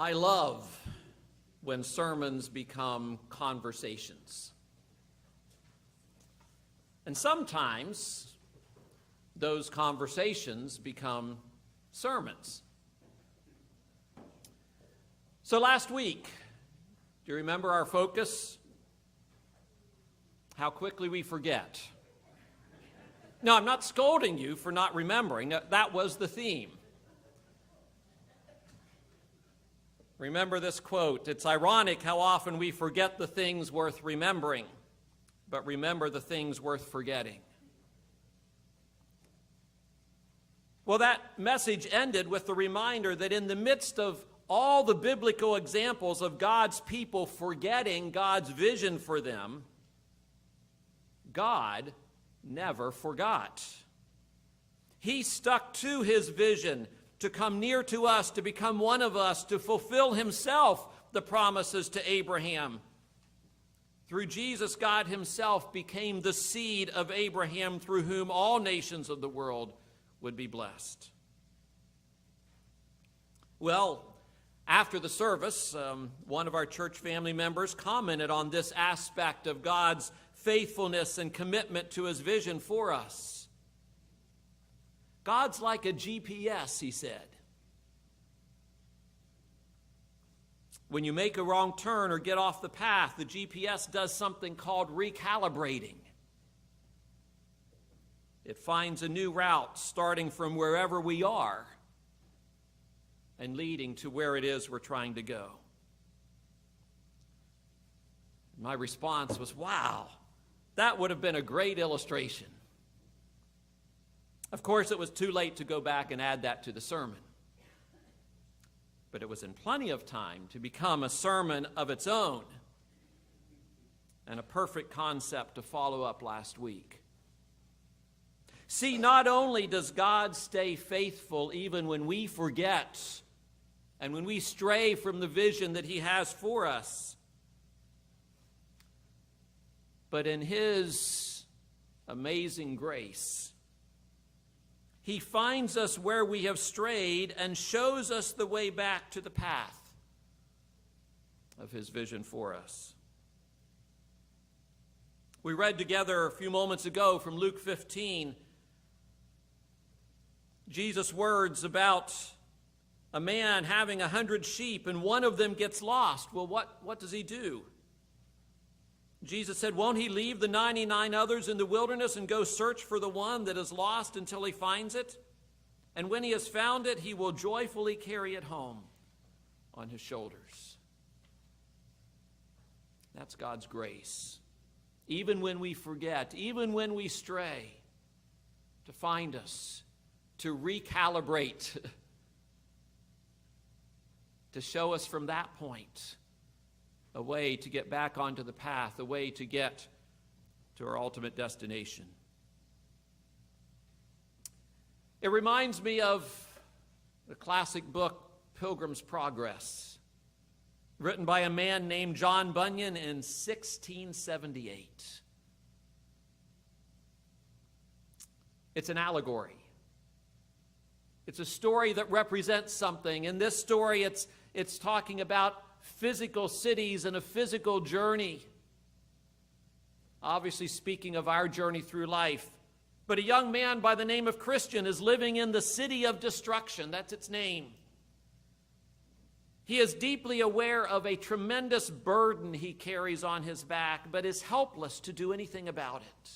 I love when sermons become conversations. And sometimes those conversations become sermons. So last week, do you remember our focus? How quickly we forget. No, I'm not scolding you for not remembering. That was the theme. Remember this quote, "It's ironic how often we forget the things worth remembering, but remember the things worth forgetting." Well, that message ended with the reminder that in the midst of all the biblical examples of God's people forgetting God's vision for them, God never forgot. He stuck to his vision to come near to us, to become one of us, to fulfill himself the promises to Abraham. Through Jesus, God himself became the seed of Abraham, through whom all nations of the world would be blessed. Well, after the service, one of our church family members commented on this aspect of God's faithfulness and commitment to his vision for us. God's like a GPS, he said. When you make a wrong turn or get off the path, the GPS does something called recalibrating. It finds a new route starting from wherever we are and leading to where it is we're trying to go. My response was, wow, that would have been a great illustration. Of course, it was too late to go back and add that to the sermon. But it was in plenty of time to become a sermon of its own and a perfect concept to follow up last week. See, not only does God stay faithful even when we forget and when we stray from the vision that he has for us, but in his amazing grace, he finds us where we have strayed and shows us the way back to the path of his vision for us. We read together a few moments ago from Luke 15, Jesus' words about a man having 100 sheep and one of them gets lost. Well, what does he do? Jesus said, won't he leave the 99 others in the wilderness and go search for the one that is lost until he finds it? And when he has found it, he will joyfully carry it home on his shoulders. That's God's grace. Even when we forget, even when we stray, to find us, to recalibrate, to show us from that point a way to get back onto the path, a way to get to our ultimate destination. It reminds me of the classic book, Pilgrim's Progress, written by a man named John Bunyan in 1678. It's an allegory. It's a story that represents something. In this story, it's talking about physical cities and a physical journey. Obviously speaking of our journey through life. But a young man by the name of Christian is living in the city of destruction. That's its name. He is deeply aware of a tremendous burden he carries on his back, but is helpless to do anything about it.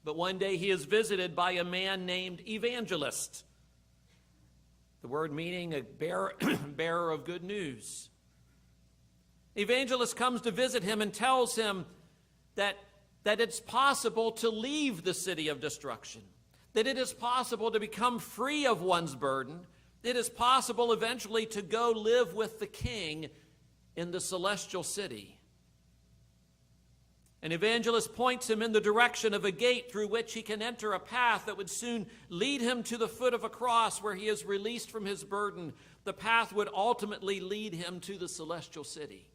But one day he is visited by a man named Evangelist. The word meaning a bearer of good news. Evangelist comes to visit him and tells him that it's possible to leave the city of destruction, that it is possible to become free of one's burden, it is possible eventually to go live with the king in the celestial city. An evangelist points him in the direction of a gate through which he can enter a path that would soon lead him to the foot of a cross where he is released from his burden. The path would ultimately lead him to the celestial city.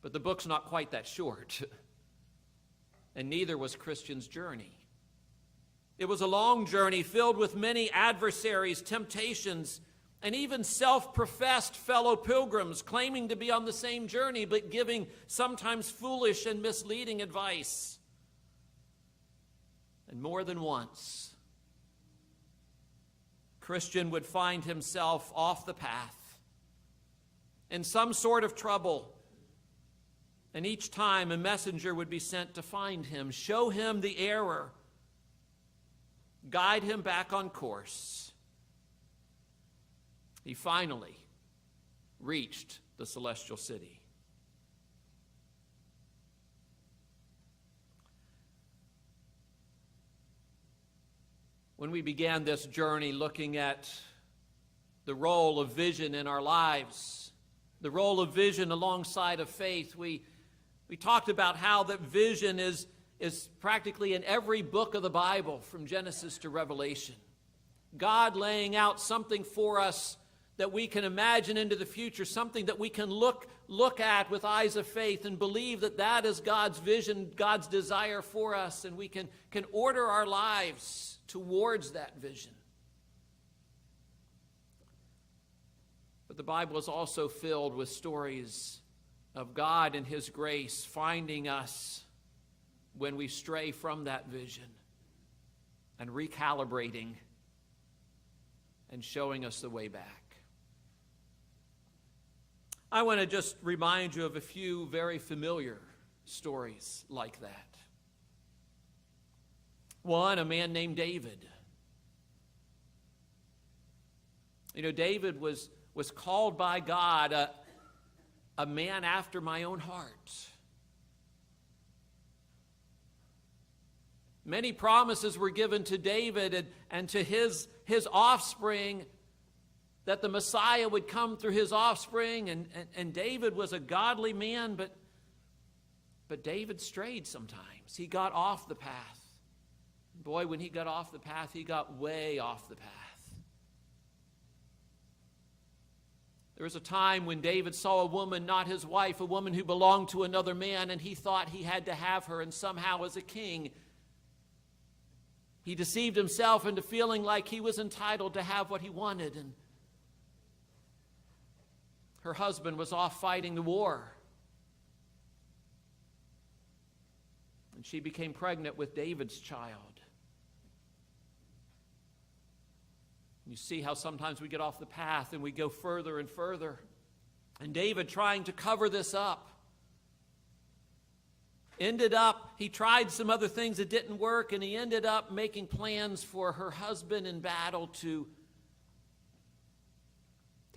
But the book's not quite that short, and neither was Christian's journey. It was a long journey filled with many adversaries, temptations, and even self-professed fellow pilgrims claiming to be on the same journey but giving sometimes foolish and misleading advice. And more than once, Christian would find himself off the path, in some sort of trouble. And each time a messenger would be sent to find him, show him the error, guide him back on course. He finally reached the celestial city. When we began this journey looking at the role of vision in our lives, the role of vision alongside of faith, we talked about how that vision is practically in every book of the Bible from Genesis to Revelation. God laying out something for us that we can imagine into the future, something that we can look at with eyes of faith and believe that that is God's vision, God's desire for us, and we can order our lives towards that vision. But the Bible is also filled with stories of God and His grace finding us when we stray from that vision and recalibrating and showing us the way back. I want to just remind you of a few very familiar stories like that. One, a man named David. You know, David was called by God a man after my own heart. Many promises were given to David and to his offspring, that the Messiah would come through his offspring, and David was a godly man, but David strayed sometimes. He got off the path. Boy, when he got off the path, he got way off the path. There was a time when David saw a woman, not his wife, a woman who belonged to another man, and he thought he had to have her, and somehow as a king, he deceived himself into feeling like he was entitled to have what he wanted, and her husband was off fighting the war. And she became pregnant with David's child. You see how sometimes we get off the path and we go further and further. And David, trying to cover this up, he tried some other things that didn't work, and he ended up making plans for her husband in battle to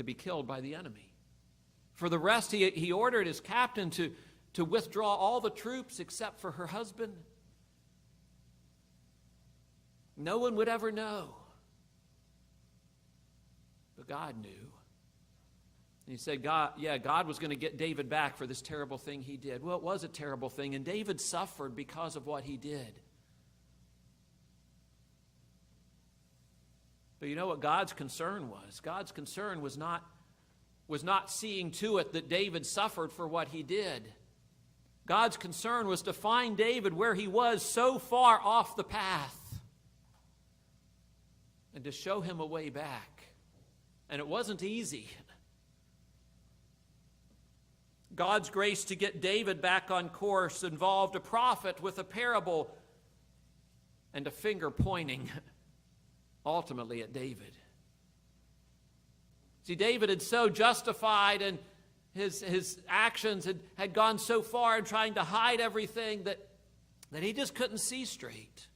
be killed by the enemy. For the rest, he ordered his captain to withdraw all the troops except for her husband. No one would ever know. But God knew. And he said, God was going to get David back for this terrible thing he did. Well, it was a terrible thing, and David suffered because of what he did. But you know what God's concern was? God's concern was not seeing to it that David suffered for what he did. God's concern was to find David where he was so far off the path and to show him a way back. And it wasn't easy. God's grace to get David back on course involved a prophet with a parable and a finger pointing ultimately at David. See, David had so justified, and his actions had gone so far in trying to hide everything that he just couldn't see straight.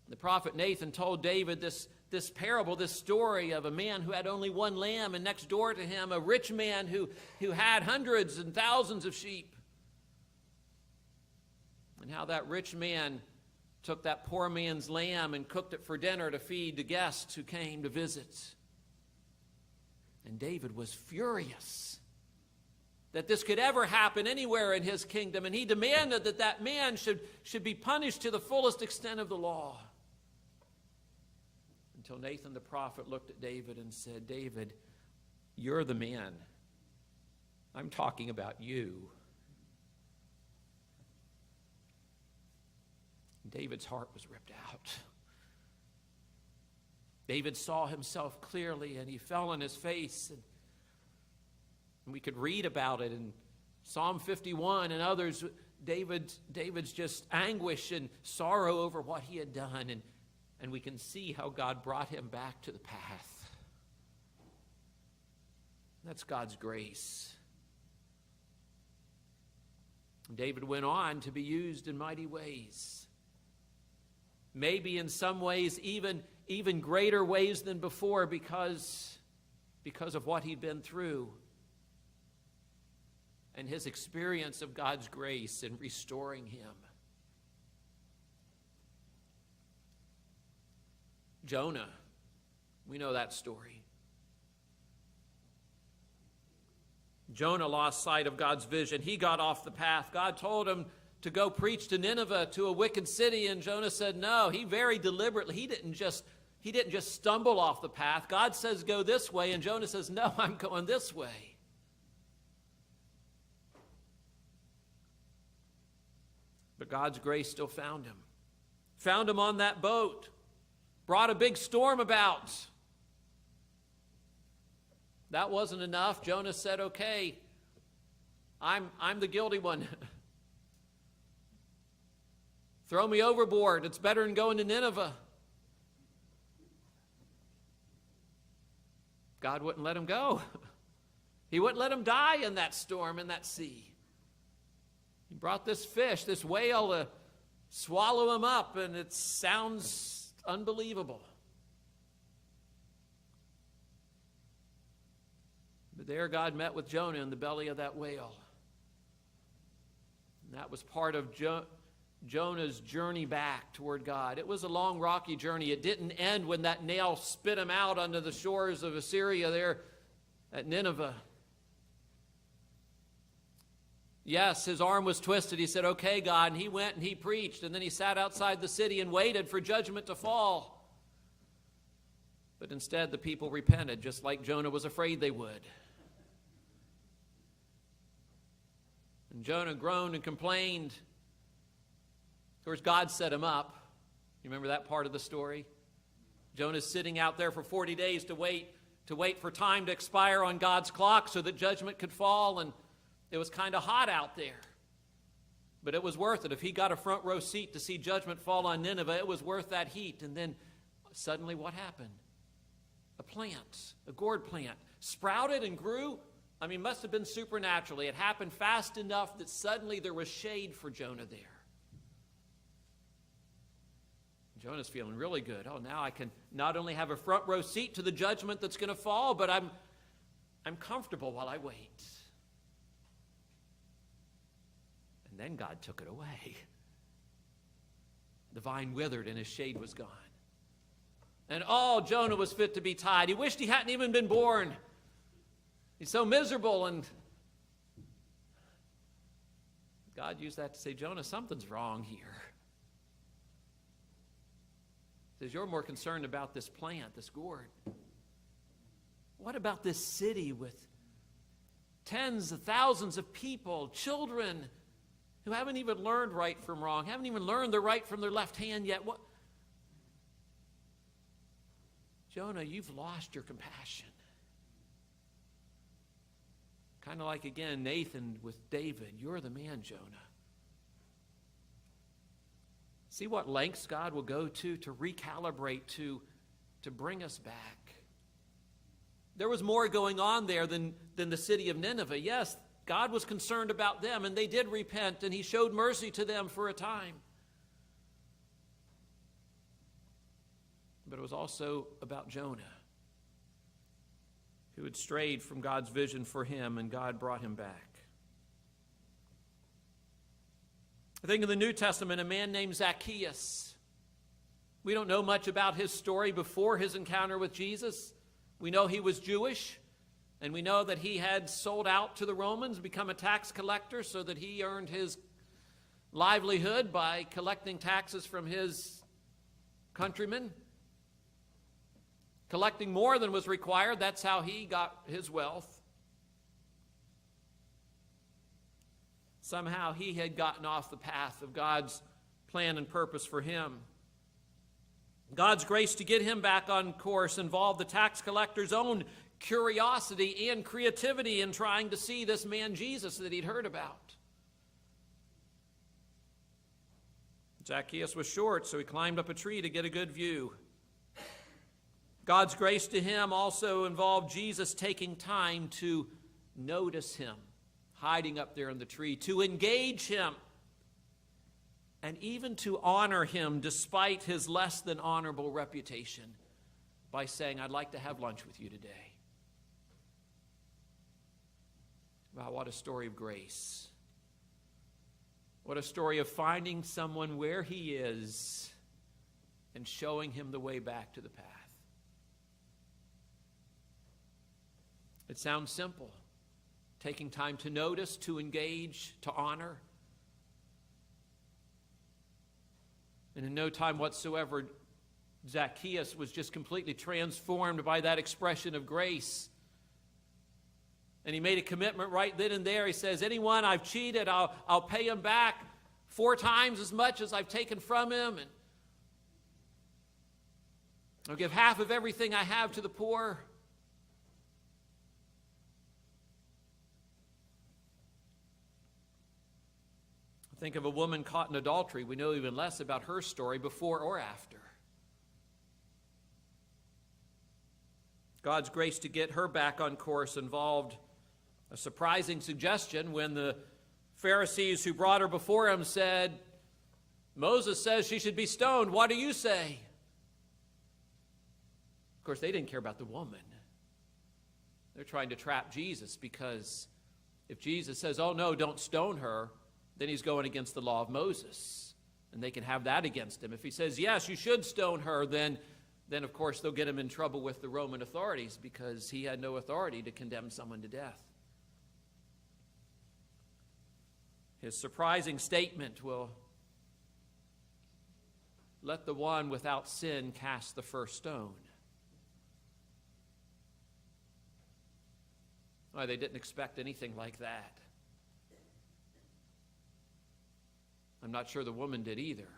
The prophet Nathan told David this parable, this story of a man who had only one lamb, and next door to him a rich man who had hundreds and thousands of sheep. And how that rich man took that poor man's lamb and cooked it for dinner to feed the guests who came to visit. And David was furious that this could ever happen anywhere in his kingdom, and he demanded that man should be punished to the fullest extent of the law. Until Nathan the prophet looked at David and said, David, you're the man. I'm talking about you. David's heart was ripped out. David saw himself clearly, and he fell on his face. And we could read about it in Psalm 51 and others. David's just anguish and sorrow over what he had done. And we can see how God brought him back to the path. That's God's grace. David went on to be used in mighty ways. Maybe in some ways even greater ways than before because of what he'd been through and his experience of God's grace in restoring him. Jonah, we know that story. Jonah lost sight of God's vision. He got off the path. God told him to go preach to Nineveh, to a wicked city, and Jonah said no. He very deliberately, he didn't just stumble off the path. God says go this way, and Jonah says, no, I'm going this way. But God's grace still found him. Found him on that boat. Brought a big storm about. That wasn't enough. Jonah said, okay, I'm the guilty one. Throw me overboard. It's better than going to Nineveh. God wouldn't let him go. He wouldn't let him die in that storm, in that sea. He brought this fish, this whale, to swallow him up, and it sounds unbelievable. But there God met with Jonah in the belly of that whale. And that was part of Jonah's journey back toward God. It was a long, rocky journey. It didn't end when that nail spit him out onto the shores of Assyria there at Nineveh. Yes, his arm was twisted. He said, okay, God, and he went and he preached, and then he sat outside the city and waited for judgment to fall. But instead, the people repented, just like Jonah was afraid they would. And Jonah groaned and complained. Of course, God set him up. You remember that part of the story? Jonah's sitting out there for 40 days to wait for time to expire on God's clock so that judgment could fall, and it was kind of hot out there. But it was worth it. If he got a front row seat to see judgment fall on Nineveh, it was worth that heat. And then suddenly what happened? A plant, a gourd plant, sprouted and grew. I mean, must have been supernaturally. It happened fast enough that suddenly there was shade for Jonah there. Jonah's feeling really good. Oh, now I can not only have a front row seat to the judgment that's going to fall, but I'm comfortable while I wait. And then God took it away. The vine withered and his shade was gone. And Jonah was fit to be tied. He wished he hadn't even been born. He's so miserable, and God used that to say, Jonah, something's wrong here. He says, you're more concerned about this plant, this gourd. What about this city with tens of thousands of people, children, who haven't even learned right from wrong, haven't even learned the right from their left hand yet? What? Jonah, you've lost your compassion. Kind of like, again, Nathan with David. You're the man, Jonah. See what lengths God will go to recalibrate, to bring us back. There was more going on there than the city of Nineveh. Yes, God was concerned about them, and they did repent, and he showed mercy to them for a time. But it was also about Jonah, who had strayed from God's vision for him, and God brought him back. I think in the New Testament, a man named Zacchaeus. We don't know much about his story before his encounter with Jesus. We know he was Jewish, and we know that he had sold out to the Romans, become a tax collector, so that he earned his livelihood by collecting taxes from his countrymen. Collecting more than was required, that's how he got his wealth. Somehow he had gotten off the path of God's plan and purpose for him. God's grace to get him back on course involved the tax collector's own curiosity and creativity in trying to see this man Jesus that he'd heard about. Zacchaeus was short, so he climbed up a tree to get a good view. God's grace to him also involved Jesus taking time to notice him, hiding up there in the tree, to engage him, and even to honor him despite his less than honorable reputation by saying, "I'd like to have lunch with you today." Wow, what a story of grace. What a story of finding someone where he is and showing him the way back to the path. It sounds simple. Taking time to notice, to engage, to honor. And in no time whatsoever, Zacchaeus was just completely transformed by that expression of grace. And he made a commitment right then and there. He says, anyone I've cheated, I'll pay him back 4 times as much as I've taken from him. And I'll give half of everything I have to the poor. Think of a woman caught in adultery. We know even less about her story before or after. God's grace to get her back on course involved a surprising suggestion when the Pharisees who brought her before him said, "Moses says she should be stoned. What do you say?" Of course, they didn't care about the woman. They're trying to trap Jesus, because if Jesus says, "Oh no, don't stone her," then he's going against the law of Moses, and they can have that against him. If he says, "Yes, you should stone her," then of course they'll get him in trouble with the Roman authorities, because he had no authority to condemn someone to death. His surprising statement will let the one without sin cast the first stone. Why, they didn't expect anything like that. I'm not sure the woman did either.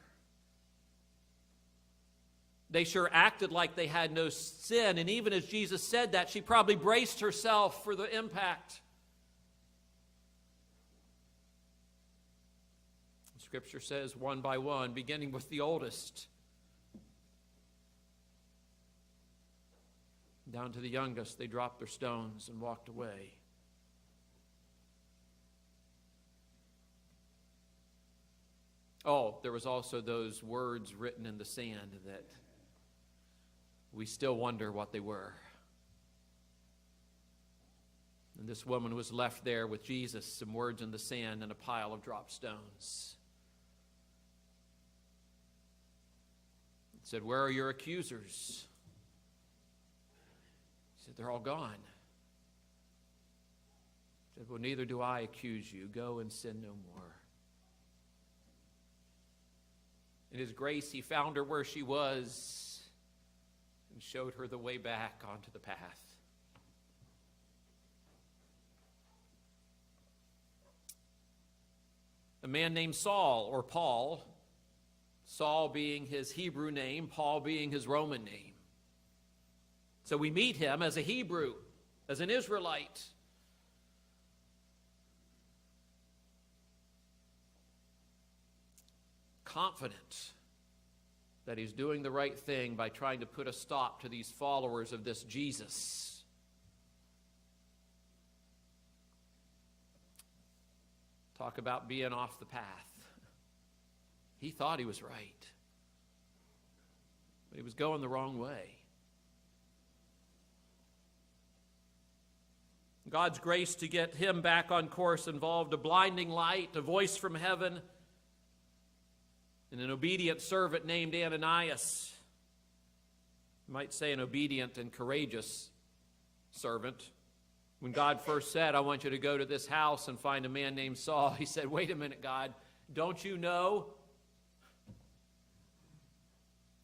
They sure acted like they had no sin, and even as Jesus said that, she probably braced herself for the impact. Scripture says one by one, beginning with the oldest, down to the youngest, they dropped their stones and walked away. Oh, there was also those words written in the sand that we still wonder what they were. And this woman was left there with Jesus, some words in the sand and a pile of dropped stones. It said, "Where are your accusers?" He said, "They're all gone." He said, "Well, neither do I accuse you. Go and sin no more." In his grace, he found her where she was and showed her the way back onto the path. A man named Saul, or Paul, Saul being his Hebrew name, Paul being his Roman name. So we meet him as a Hebrew, as an Israelite. Confident that he's doing the right thing by trying to put a stop to these followers of this Jesus. Talk about being off the path. He thought he was right, but he was going the wrong way. God's grace to get him back on course involved a blinding light, a voice from heaven, and an obedient servant named Ananias. You might say an obedient and courageous servant. When God first said, "I want you to go to this house and find a man named Saul," he said, "Wait a minute, God, don't you know?"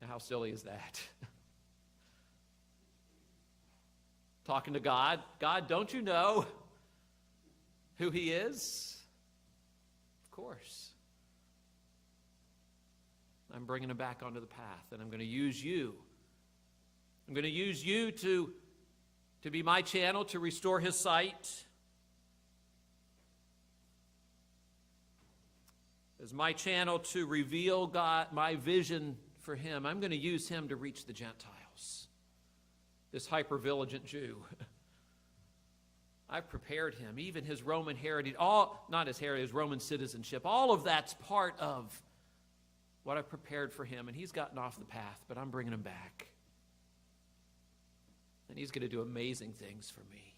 Now, how silly is that? Talking to God, "God, don't you know who he is?" Of course. I'm bringing him back onto the path, and I'm going to use you. I'm going to use you to be my channel to restore his sight, as my channel to reveal God, my vision for him. I'm going to use him to reach the Gentiles, this hyper-vigilant Jew. I've prepared him, even his Roman heritage, not his heritage, his Roman citizenship. All of that's part of what I've prepared for him, and he's gotten off the path, but I'm bringing him back. And he's going to do amazing things for me.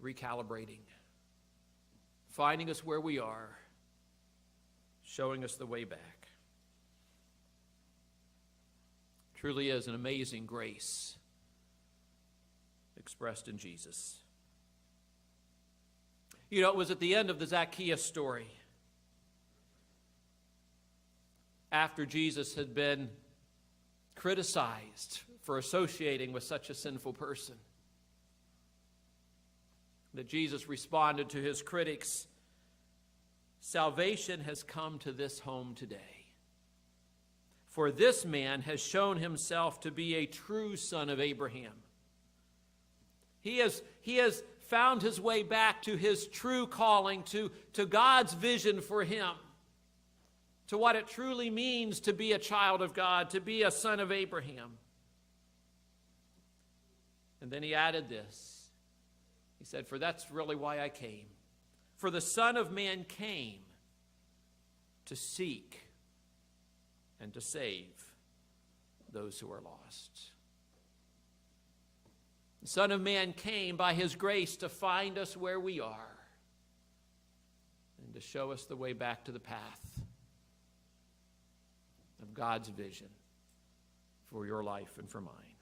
Recalibrating, finding us where we are, showing us the way back. Truly is an amazing grace expressed in Jesus. You know, it was at the end of the Zacchaeus story, after Jesus had been criticized for associating with such a sinful person, that Jesus responded to his critics, "Salvation has come to this home today. For this man has shown himself to be a true son of Abraham." He has found his way back to his true calling, to God's vision for him, to what it truly means to be a child of God, to be a son of Abraham. And then he added this. He said, "For that's really why I came. For the Son of Man came to seek and to save those who are lost." The Son of Man came by his grace to find us where we are and to show us the way back to the path of God's vision for your life and for mine.